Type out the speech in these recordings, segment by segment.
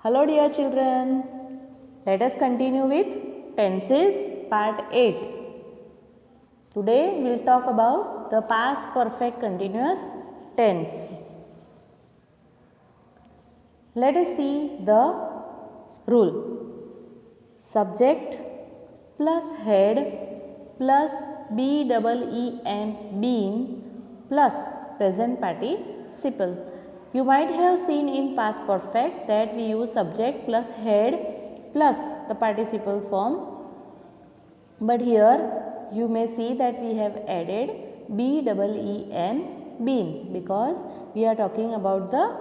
Hello dear children, let us continue with tenses part 8. Today we will talk about the past perfect continuous tense. Let us see the rule. Subject plus head plus been plus present participle. You might have seen in past perfect that we use subject plus head plus the participle form, but here you may see that we have added been because we are talking about the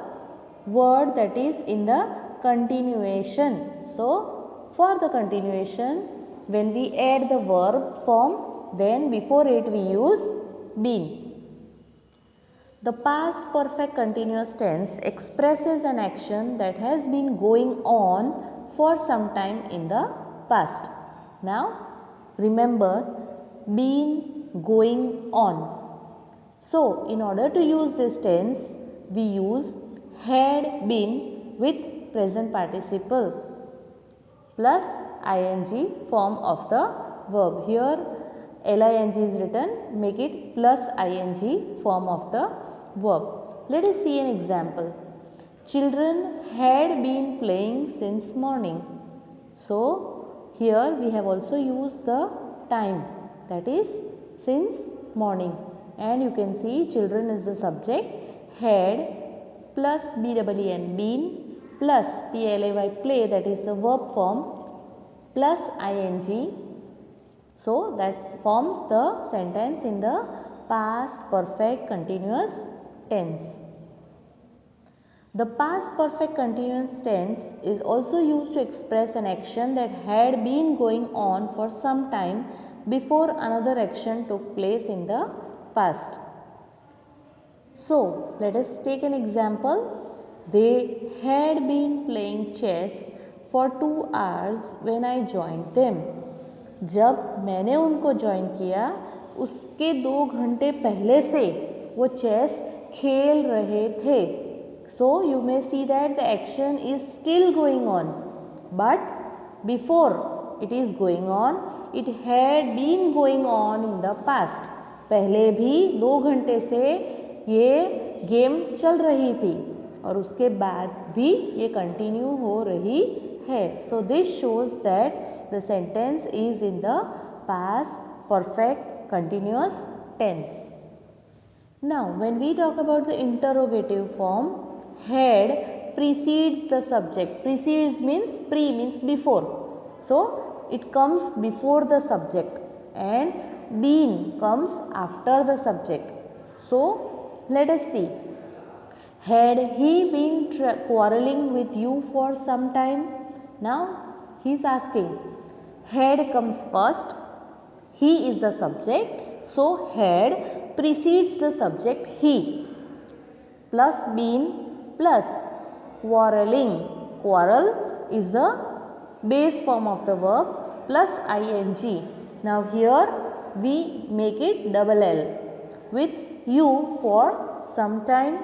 word that is in the continuation. So for the continuation, when we add the verb form, then before it we use been. The past perfect continuous tense expresses an action that has been going on for some time in the past. Now remember, been going on. So in order to use this tense, we use had been with present participle plus ing form of the verb. Here ling is written, make it plus ing form of the verb. Let us see an example. Children had been playing since morning. So here we have also used the time, that is since morning, and you can see children is the subject, had plus been plus play, that is the verb form, plus ing. So that forms the sentence in the past perfect continuous tense. The past perfect continuous tense is also used to express an action that had been going on for some time before another action took place in the past. So let us take an example. They had been playing chess for 2 hours when I joined them. जब मैंने उनको join किया उसके 2 घंटे पहले से वो chess खेल रहे थे. So you may see that the action is still going on, but before it is going on, it had been going on in the past. पहले भी 2 घंटे से ये गेम चल रही थी और उसके बाद भी ये कंटिन्यू हो रही है. So this shows that the sentence is in the past perfect continuous tense. Now when we talk about the interrogative form, had precedes the subject. Precedes means pre means before. So it comes before the subject and been comes after the subject. So let us see. Had he been quarreling with you for some time? Now he is asking. Had comes first. He is the subject. So had precedes the subject he. Plus been plus quarreling. Quarrel is the base form of the verb plus ing. Now here we make it double L with you for some time.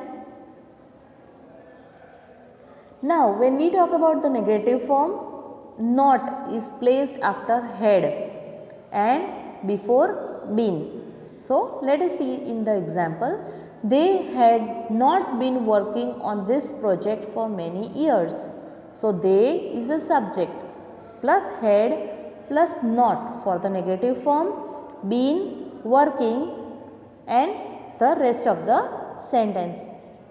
Now when we talk about the negative form, not is placed after had and before been. So let us see in the example. They had not been working on this project for many years. So they is a subject plus had plus not for the negative form, been working, and the rest of the sentence.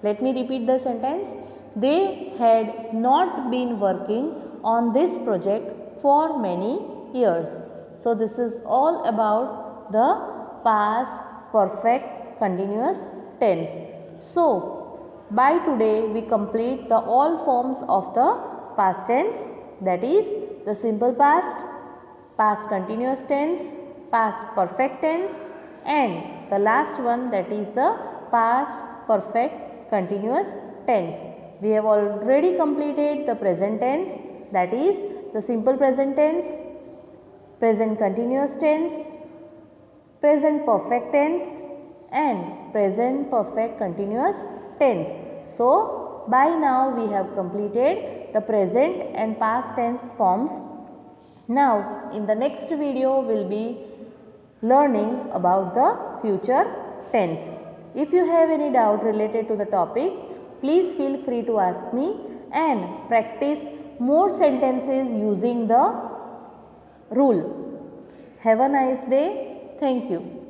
Let me repeat the sentence. They had not been working on this project for many years. So this is all about the past perfect continuous tense. So by today we complete the all forms of the past tense, that is the simple past, past continuous tense, past perfect tense, and the last one, that is the past perfect continuous tense. We have already completed the present tense, that is the simple present tense, present continuous tense, present perfect tense, and present perfect continuous tense. So by now we have completed the present and past tense forms. Now, in the next video, we'll be learning about the future tense. If you have any doubt related to the topic, please feel free to ask me and practice more sentences using the rule. Have a nice day. Thank you.